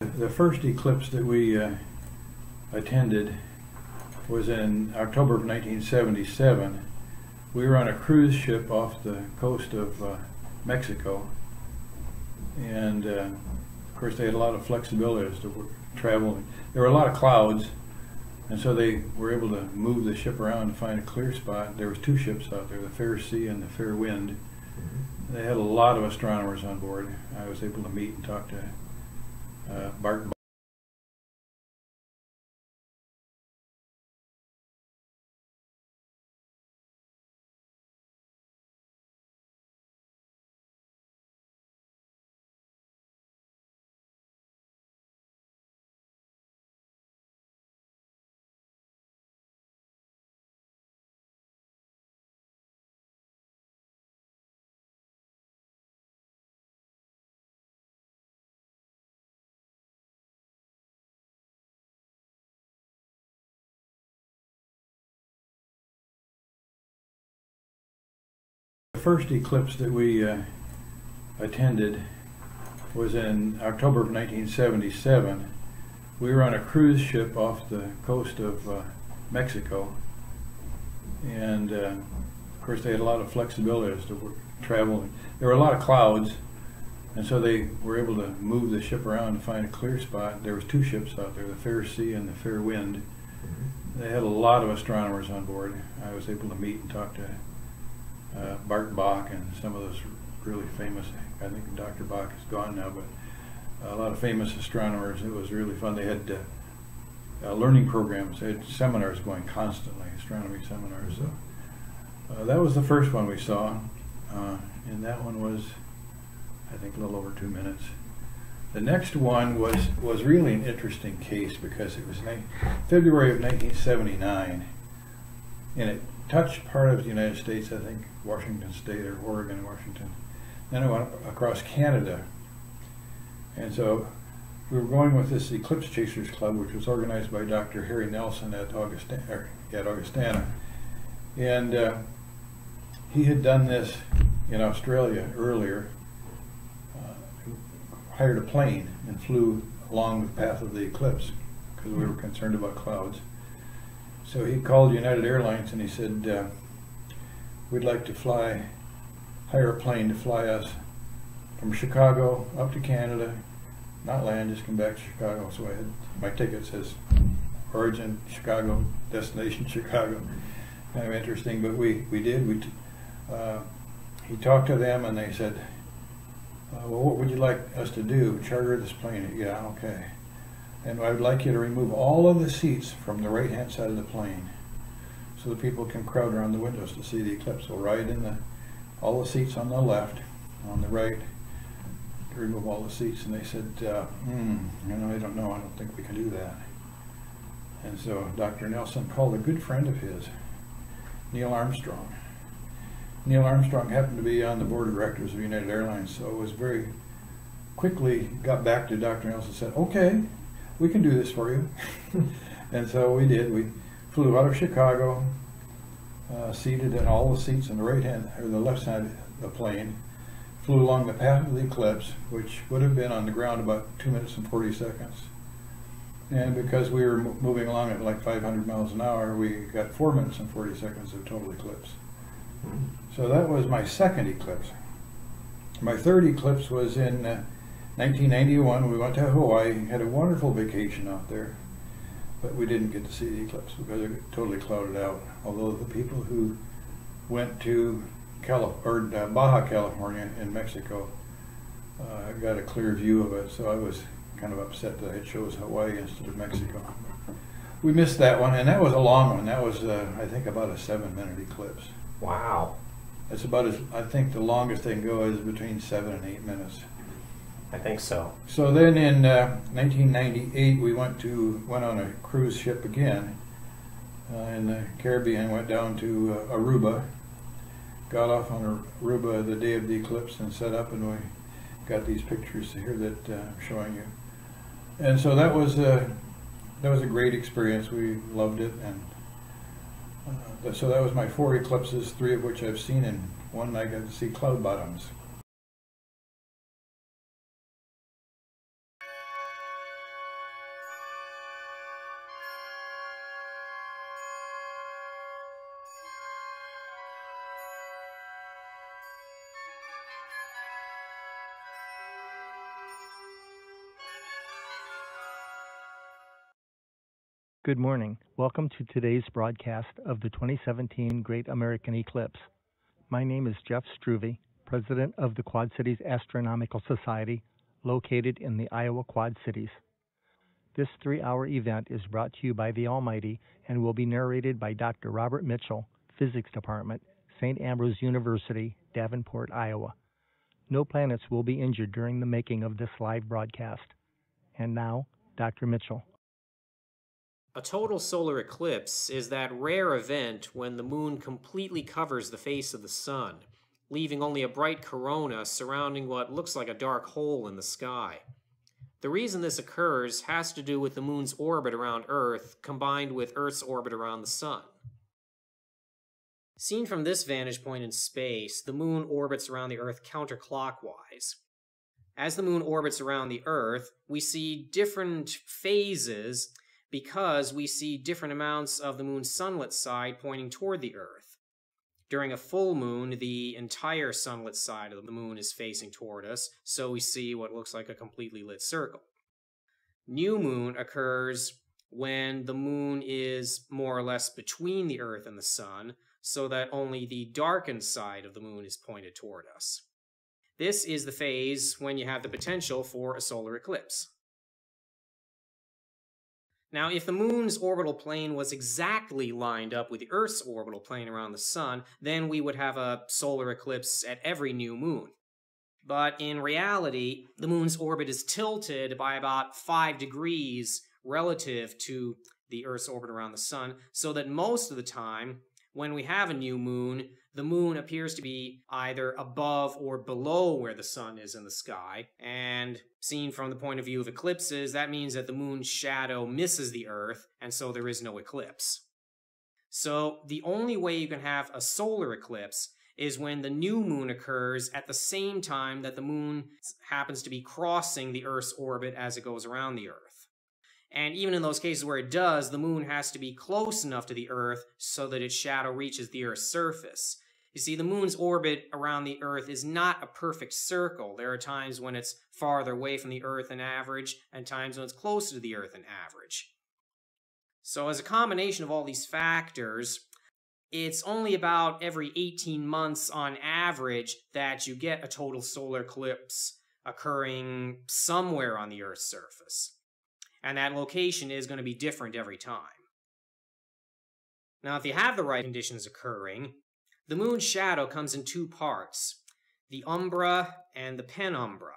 The first eclipse that we attended was in October of 1977. We were on a cruise ship off the coast of Mexico, and of course they had a lot of flexibility as to travel. There were a lot of clouds, and so they were able to move the ship around to find a clear spot. There was two ships out there, the Fair Sea and the Fair Wind. They had a lot of astronomers on board. I was able to meet and talk to Bart. The first eclipse that we attended was in October of 1977. We were on a cruise ship off the coast of Mexico, and of course they had a lot of flexibility as to travel. There were a lot of clouds, and so they were able to move the ship around to find a clear spot. There was two ships out there, the Fair Sea and the Fair Wind. They had a lot of astronomers on board. I was able to meet and talk to Bart Bach and some of those really famous, I think Dr. Bach is gone now, but a lot of famous astronomers. It was really fun. They had learning programs. They had seminars going constantly, astronomy seminars. So that was the first one we saw, and that one was, I think, a little over 2 minutes. The next one was really an interesting case because it was February of 1979, and it touched part of the United States, I think Washington State or Oregon, Washington. Then it went across Canada. And so we were going with this Eclipse Chasers Club, which was organized by Dr. Harry Nelson at Augustana. And he had done this in Australia earlier, hired a plane and flew along the path of the eclipse because we were concerned about clouds. So he called United Airlines and he said, we'd like to hire a plane to fly us from Chicago up to Canada, not land, just come back to Chicago. So I had, my ticket says origin Chicago, destination Chicago. Kind of interesting, but we did. He talked to them and they said, well, what would you like us to do? Charter this plane? Yeah, okay. And I would like you to remove all of the seats from the right-hand side of the plane so that people can crowd around the windows to see the eclipse. So ride in all the seats on the left, on the right, to remove all the seats. And they said, I don't know, I don't think we can do that. And so Dr. Nelson called a good friend of his, Neil Armstrong. Neil Armstrong happened to be on the board of directors of United Airlines, so it was very quickly got back to Dr. Nelson and said, okay, we can do this for you. And so we did. We flew out of Chicago, seated in all the seats on the right hand or the left side of the plane, flew along the path of the eclipse, which would have been on the ground about 2 minutes and 40 seconds. And because we were moving along at like 500 miles an hour, we got 4 minutes and 40 seconds of total eclipse. So that was my second eclipse. My third eclipse was in 1991. We went to Hawaii, had a wonderful vacation out there, but we didn't get to see the eclipse because it got totally clouded out. Although the people who went to Baja California in Mexico got a clear view of it, so I was kind of upset that I chose Hawaii instead of Mexico. We missed that one, and that was a long one. That was, I think, about a 7-minute eclipse. Wow. That's about as, I think the longest they can go is between 7 and 8 minutes. I think so. So then in 1998 we went on a cruise ship again in the Caribbean, went down to Aruba, got off on Aruba the day of the eclipse and set up, and we got these pictures here that I'm showing you. And so that was a great experience. We loved it, and so that was my 4 eclipses, 3 of which I've seen, and 1 I got to see cloud bottoms. Good morning. Welcome to today's broadcast of the 2017 Great American Eclipse. My name is Jeff Struve, President of the Quad Cities Astronomical Society, located in the Iowa Quad Cities. This 3-hour event is brought to you by the Almighty and will be narrated by Dr. Robert Mitchell, Physics Department, St. Ambrose University, Davenport, Iowa. No planets will be injured during the making of this live broadcast. And now, Dr. Mitchell. A total solar eclipse is that rare event when the moon completely covers the face of the sun, leaving only a bright corona surrounding what looks like a dark hole in the sky. The reason this occurs has to do with the moon's orbit around Earth combined with Earth's orbit around the sun. Seen from this vantage point in space, the moon orbits around the Earth counterclockwise. As the moon orbits around the Earth, we see different phases because we see different amounts of the moon's sunlit side pointing toward the Earth. During a full moon, the entire sunlit side of the moon is facing toward us, so we see what looks like a completely lit circle. New moon occurs when the moon is more or less between the Earth and the sun, so that only the darkened side of the moon is pointed toward us. This is the phase when you have the potential for a solar eclipse. Now, if the moon's orbital plane was exactly lined up with the Earth's orbital plane around the sun, then we would have a solar eclipse at every new moon. But in reality, the moon's orbit is tilted by about 5 degrees relative to the Earth's orbit around the sun, so that most of the time, when we have a new moon, the moon appears to be either above or below where the sun is in the sky. And seen from the point of view of eclipses, that means that the moon's shadow misses the Earth, and so there is no eclipse. So the only way you can have a solar eclipse is when the new moon occurs at the same time that the moon happens to be crossing the Earth's orbit as it goes around the Earth. And even in those cases where it does, the moon has to be close enough to the Earth so that its shadow reaches the Earth's surface. You see, the moon's orbit around the Earth is not a perfect circle. There are times when it's farther away from the Earth than average, and times when it's closer to the Earth than average. So as a combination of all these factors, it's only about every 18 months on average that you get a total solar eclipse occurring somewhere on the Earth's surface. And that location is going to be different every time. Now, if you have the right conditions occurring, the moon's shadow comes in 2 parts, the umbra and the penumbra.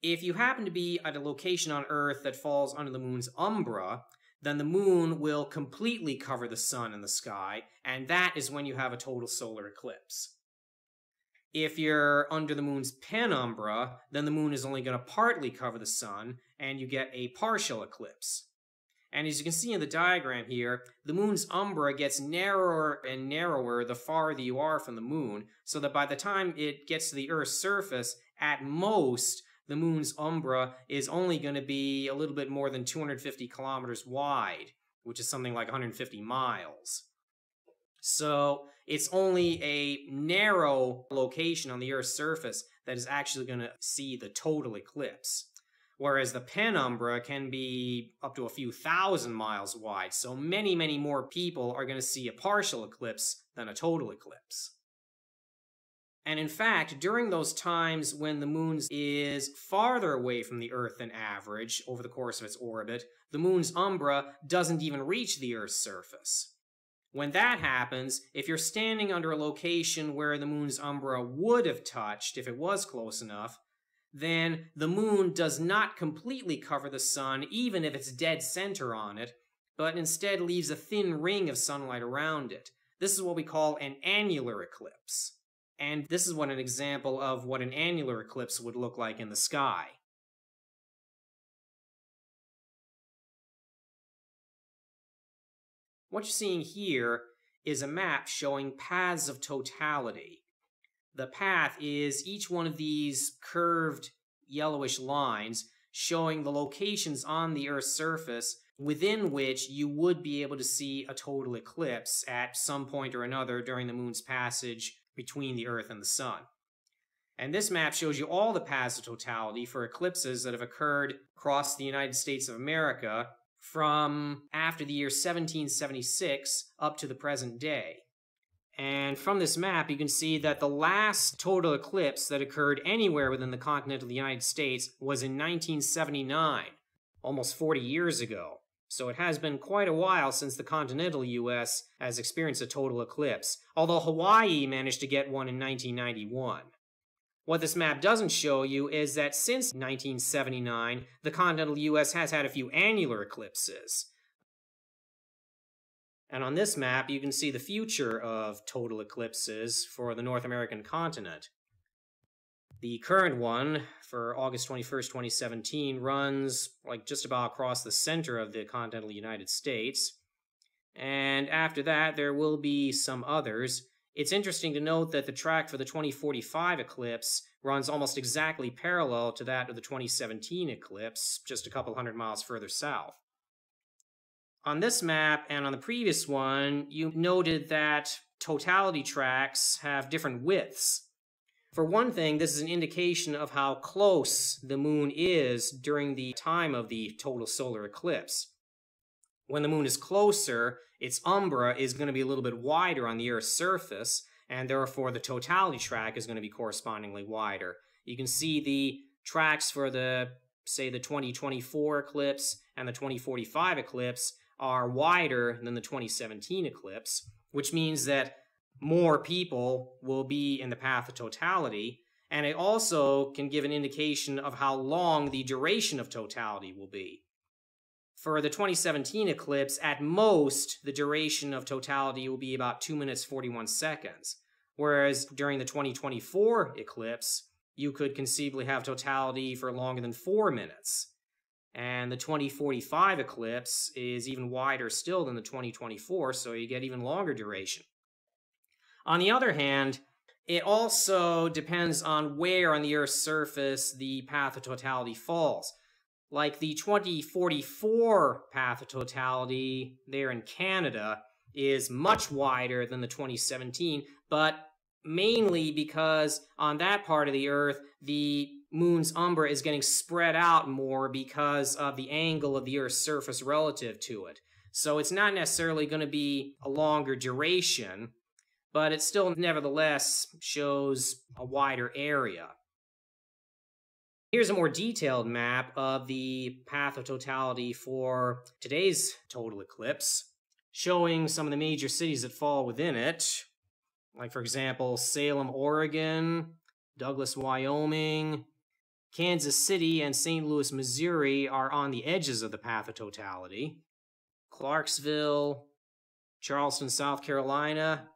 If you happen to be at a location on Earth that falls under the moon's umbra, then the moon will completely cover the sun in the sky, and that is when you have a total solar eclipse. If you're under the moon's penumbra, then the moon is only going to partly cover the sun, and you get a partial eclipse. And as you can see in the diagram here, the moon's umbra gets narrower and narrower the farther you are from the moon, so that by the time it gets to the Earth's surface, at most, the moon's umbra is only going to be a little bit more than 250 kilometers wide, which is something like 150 miles. So it's only a narrow location on the Earth's surface that is actually going to see the total eclipse. Whereas the penumbra can be up to a few thousand miles wide, so many, many more people are going to see a partial eclipse than a total eclipse. And in fact, during those times when the moon is farther away from the Earth than average over the course of its orbit, the moon's umbra doesn't even reach the Earth's surface. When that happens, if you're standing under a location where the moon's umbra would have touched if it was close enough, then the moon does not completely cover the sun even if it's dead center on it, but instead leaves a thin ring of sunlight around it. This is what we call an annular eclipse. And this is what an example of what an annular eclipse would look like in the sky. What you're seeing here is a map showing paths of totality. The path is each one of these curved yellowish lines showing the locations on the Earth's surface within which you would be able to see a total eclipse at some point or another during the moon's passage between the Earth and the sun. And this map shows you all the paths of totality for eclipses that have occurred across the United States of America from after the year 1776 up to the present day. And from this map, you can see that the last total eclipse that occurred anywhere within the continental United States was in 1979, almost 40 years ago. So it has been quite a while since the continental US has experienced a total eclipse, although Hawaii managed to get one in 1991. What this map doesn't show you is that since 1979, the continental US has had a few annular eclipses. And on this map, you can see the future of total eclipses for the North American continent. The current one, for August 21st, 2017, runs just about across the center of the continental United States. And after that, there will be some others. It's interesting to note that the track for the 2045 eclipse runs almost exactly parallel to that of the 2017 eclipse, just a couple hundred miles further south. On this map and on the previous one, you noted that totality tracks have different widths. For one thing, this is an indication of how close the moon is during the time of the total solar eclipse. When the moon is closer, its umbra is going to be a little bit wider on the Earth's surface, and therefore the totality track is going to be correspondingly wider. You can see the tracks for the 2024 eclipse and the 2045 eclipse are wider than the 2017 eclipse, which means that more people will be in the path of totality, and it also can give an indication of how long the duration of totality will be. For the 2017 eclipse, at most, the duration of totality will be about 2 minutes 41 seconds, whereas during the 2024 eclipse, you could conceivably have totality for longer than 4 minutes. And the 2045 eclipse is even wider still than the 2024, so you get even longer duration. On the other hand, it also depends on where on the Earth's surface the path of totality falls. Like the 2044 path of totality there in Canada is much wider than the 2017, but mainly because on that part of the Earth, the moon's umbra is getting spread out more because of the angle of the Earth's surface relative to it. So it's not necessarily going to be a longer duration, but it still nevertheless shows a wider area. Here's a more detailed map of the path of totality for today's total eclipse, showing some of the major cities that fall within it. Like, for example, Salem, Oregon, Douglas, Wyoming, Kansas City, and St. Louis, Missouri are on the edges of the path of totality. Clarksville, Charleston, South Carolina,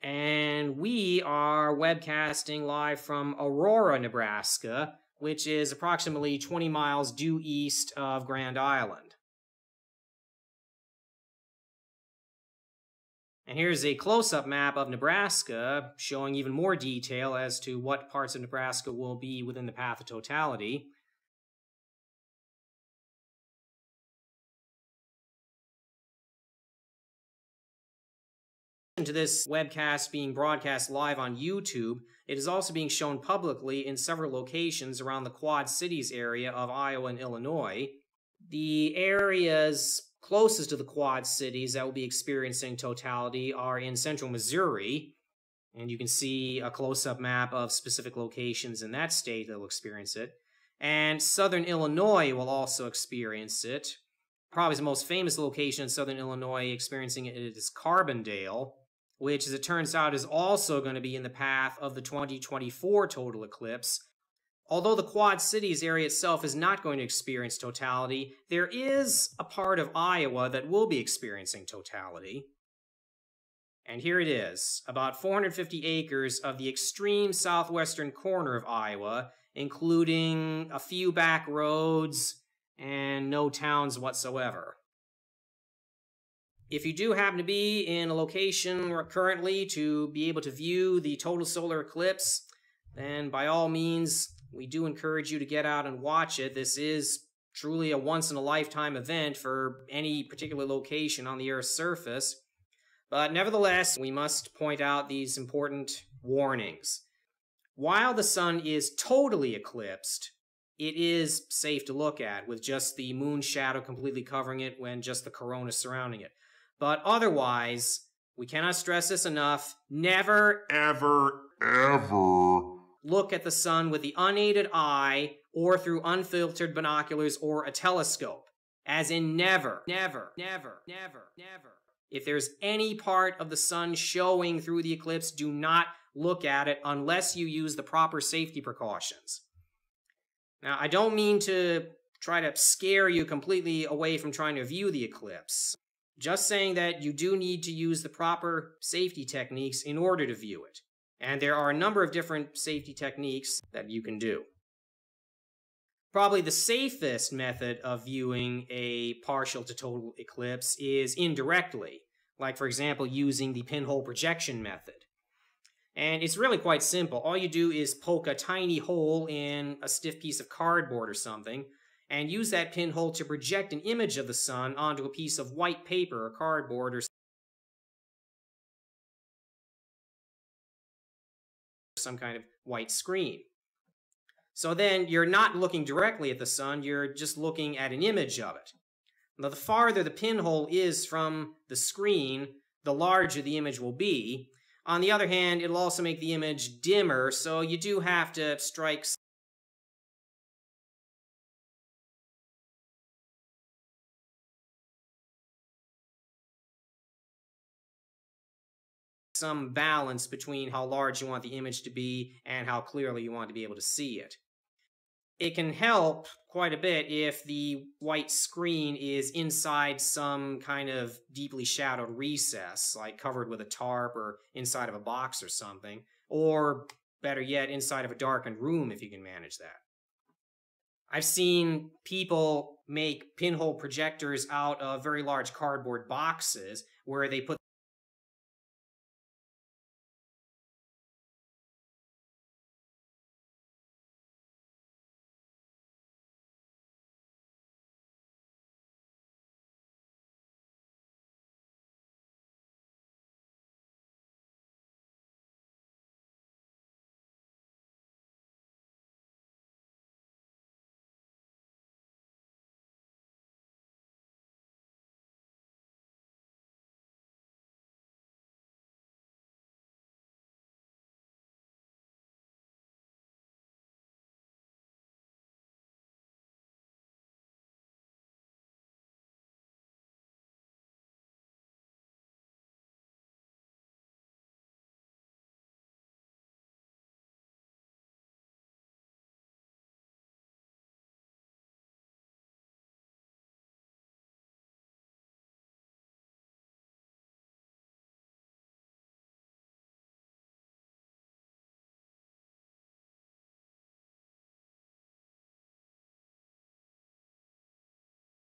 and we are webcasting live from Aurora, Nebraska, which is approximately 20 miles due east of Grand Island. And here's a close-up map of Nebraska, showing even more detail as to what parts of Nebraska will be within the path of totality. To this webcast being broadcast live on YouTube, it is also being shown publicly in several locations around the Quad Cities area of Iowa and Illinois. The areas closest to the Quad Cities that will be experiencing totality are in central Missouri, and you can see a close-up map of specific locations in that state that will experience it. And southern Illinois will also experience it. Probably the most famous location in southern Illinois experiencing it is Carbondale, which, as it turns out, is also going to be in the path of the 2024 total eclipse. Although the Quad Cities area itself is not going to experience totality, there is a part of Iowa that will be experiencing totality. And here it is, about 450 acres of the extreme southwestern corner of Iowa, including a few back roads and no towns whatsoever. If you do happen to be in a location currently to be able to view the total solar eclipse, then by all means, we do encourage you to get out and watch it. This is truly a once-in-a-lifetime event for any particular location on the Earth's surface. But nevertheless, we must point out these important warnings. While the sun is totally eclipsed, it is safe to look at with just the moon shadow completely covering it when just the corona surrounding it. But otherwise, we cannot stress this enough, never, ever, ever look at the sun with the unaided eye or through unfiltered binoculars or a telescope. As in never, never, never, never, never. If there's any part of the sun showing through the eclipse, do not look at it unless you use the proper safety precautions. Now, I don't mean to try to scare you completely away from trying to view the eclipse. Just saying that you do need to use the proper safety techniques in order to view it. And there are a number of different safety techniques that you can do. Probably the safest method of viewing a partial to total eclipse is indirectly, like for example using the pinhole projection method. And it's really quite simple. All you do is poke a tiny hole in a stiff piece of cardboard or something, and use that pinhole to project an image of the sun onto a piece of white paper or cardboard or some kind of white screen. So then you're not looking directly at the sun, you're just looking at an image of it. Now, the farther the pinhole is from the screen, the larger the image will be. On the other hand, it'll also make the image dimmer, so you do have to strike some balance between how large you want the image to be and how clearly you want to be able to see it. It can help quite a bit if the white screen is inside some kind of deeply shadowed recess, like covered with a tarp or inside of a box or something, or better yet, inside of a darkened room if you can manage that. I've seen people make pinhole projectors out of very large cardboard boxes where they put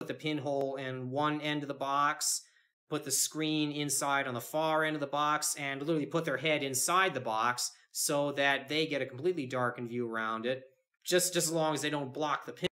the pinhole in one end of the box, put the screen inside on the far end of the box, and literally put their head inside the box so that they get a completely darkened view around it, just as long as they don't block the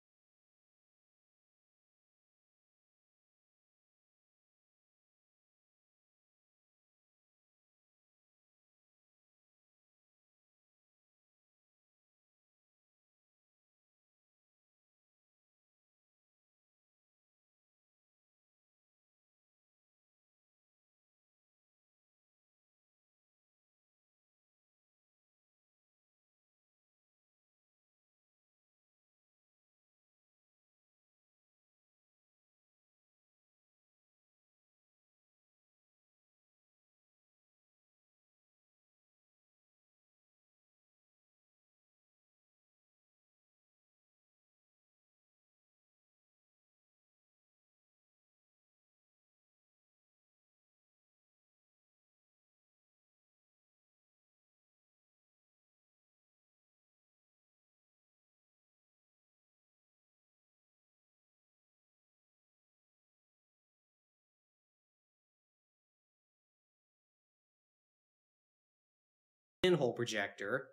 pinhole projector,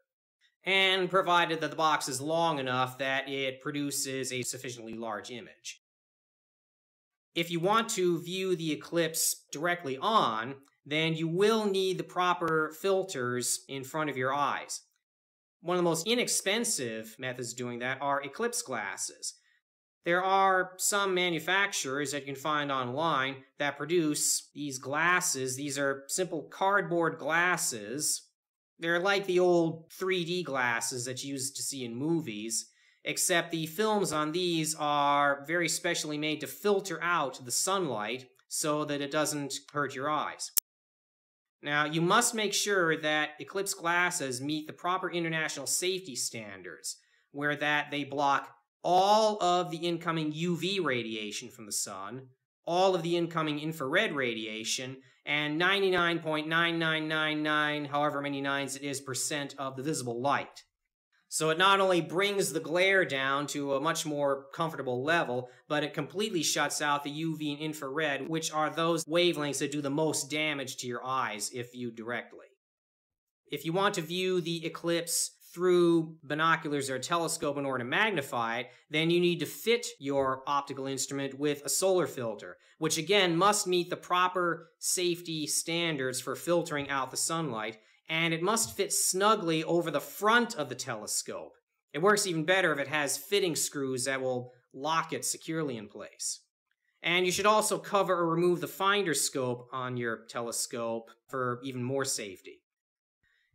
and provided that the box is long enough that it produces a sufficiently large image. If you want to view the eclipse directly on, then you will need the proper filters in front of your eyes. One of the most inexpensive methods of doing that are eclipse glasses. There are some manufacturers that you can find online that produce these glasses. These are simple cardboard glasses. They're like the old 3D glasses that you used to see in movies, except the films on these are very specially made to filter out the sunlight so that it doesn't hurt your eyes. Now, you must make sure that eclipse glasses meet the proper international safety standards, where that they block all of the incoming UV radiation from the sun, all of the incoming infrared radiation, and 99.9999, however many nines it is, percent of the visible light. So it not only brings the glare down to a much more comfortable level, but it completely shuts out the UV and infrared, which are those wavelengths that do the most damage to your eyes if viewed directly. If you want to view the eclipse through binoculars or a telescope in order to magnify it, then you need to fit your optical instrument with a solar filter, which again must meet the proper safety standards for filtering out the sunlight, and it must fit snugly over the front of the telescope. It works even better if it has fitting screws that will lock it securely in place. And you should also cover or remove the finder scope on your telescope for even more safety.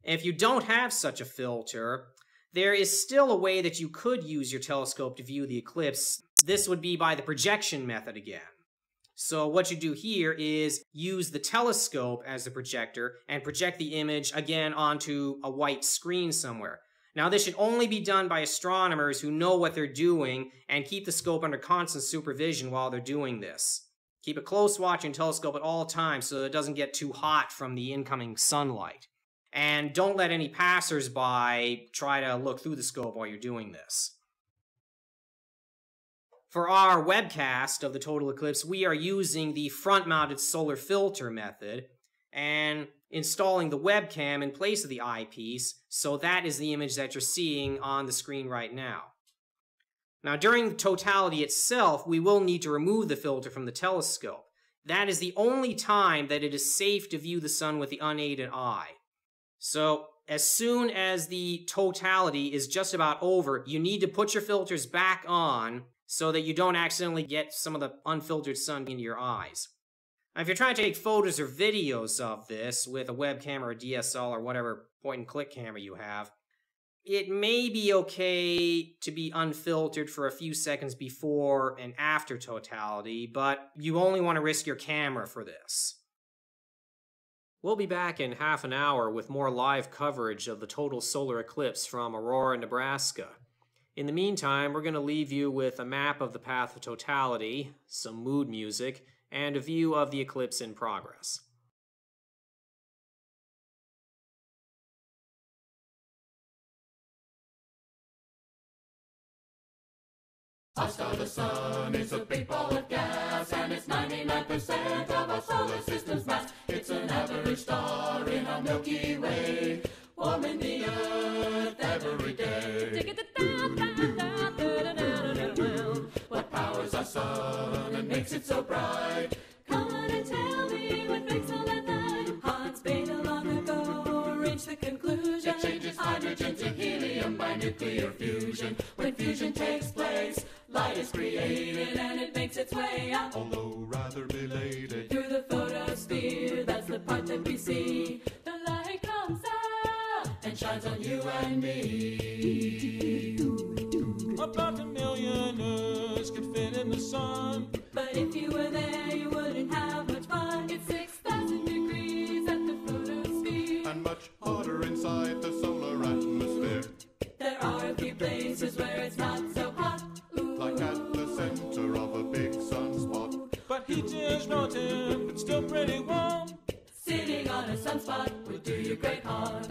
If you don't have such a filter, there is still a way that you could use your telescope to view the eclipse. This would be by the projection method again. So what you do here is use the telescope as the projector and project the image again onto a white screen somewhere. Now this should only be done by astronomers who know what they're doing and keep the scope under constant supervision while they're doing this. Keep a close watch on your telescope at all times so that it doesn't get too hot from the incoming sunlight. And don't let any passers-by try to look through the scope while you're doing this. For our webcast of the total eclipse, we are using the front-mounted solar filter method and installing the webcam in place of the eyepiece, so that is the image that you're seeing on the screen right now. Now, during the totality itself, we will need to remove the filter from the telescope. That is the only time that it is safe to view the sun with the unaided eye. So, as soon as the totality is just about over, you need to put your filters back on so that you don't accidentally get some of the unfiltered sun into your eyes. Now, if you're trying to take photos or videos of this with a webcam or a DSLR or whatever point-and-click camera you have, it may be okay to be unfiltered for a few seconds before and after totality, but you only want to risk your camera for this. We'll be back in half an hour with more live coverage of the total solar eclipse from Aurora, Nebraska. In the meantime, we're going to leave you with a map of the path of totality, some mood music, and a view of the eclipse in progress. Our star, the sun, is a big ball of gas, and it's 99% of our solar system's mass. It's an average star in our Milky Way, warming the Earth every day. What powers our sun and makes it so bright? Come on and tell me what makes all that light. Hans Bethe long ago reached the conclusion it changes hydrogen to helium by nuclear fusion. When fusion takes place, light is created and it makes its way up, although rather belated, through the photosphere. That's the part that we see. The light comes out and shines on you and me. About 1 million Earths could fit in the sun, but if you were there, you wouldn't have much fun. It's 6,000 degrees at the photosphere, and much hotter inside the solar atmosphere. There are a few places where it's not so hot, like at the center of a big sunspot. But heat is relative, it's still pretty warm. Sitting on a sunspot would do you great harm.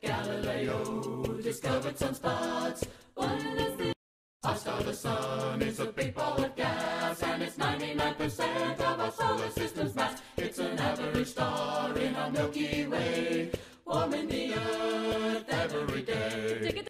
Galileo discovered sunspots. What is this? Our star, the sun, is a big ball of gas, and it's 99% of our solar system's mass. It's an average star in our Milky Way, warming the Earth every day.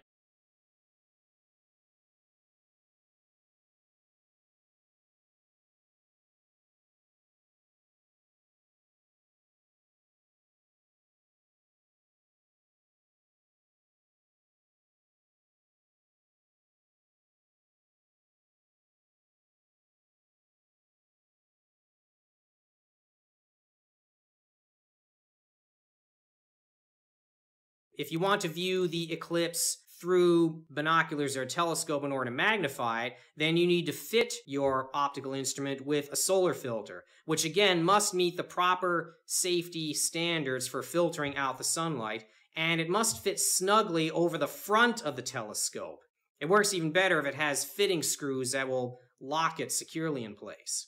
If you want to view the eclipse through binoculars or a telescope in order to magnify it, then you need to fit your optical instrument with a solar filter, which again must meet the proper safety standards for filtering out the sunlight, and it must fit snugly over the front of the telescope. It works even better if it has fitting screws that will lock it securely in place.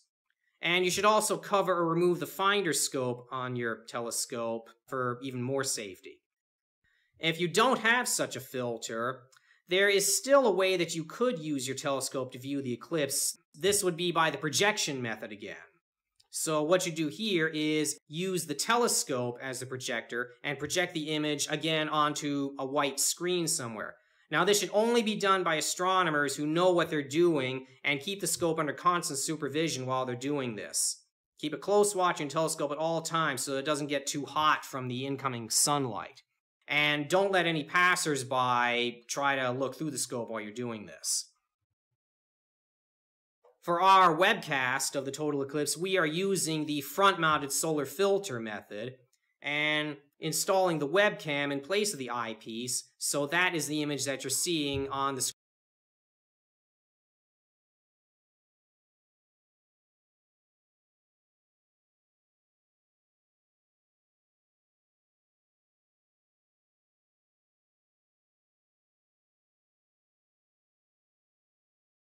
And you should also cover or remove the finder scope on your telescope for even more safety. If you don't have such a filter, there is still a way that you could use your telescope to view the eclipse. This would be by the projection method again. So what you do here is use the telescope as the projector and project the image again onto a white screen somewhere. Now this should only be done by astronomers who know what they're doing and keep the scope under constant supervision while they're doing this. Keep a close watch on your telescope at all times so it doesn't get too hot from the incoming sunlight. And don't let any passers-by try to look through the scope while you're doing this. For our webcast of the total eclipse, we are using the front-mounted solar filter method and installing the webcam in place of the eyepiece, so that is the image that you're seeing on the screen.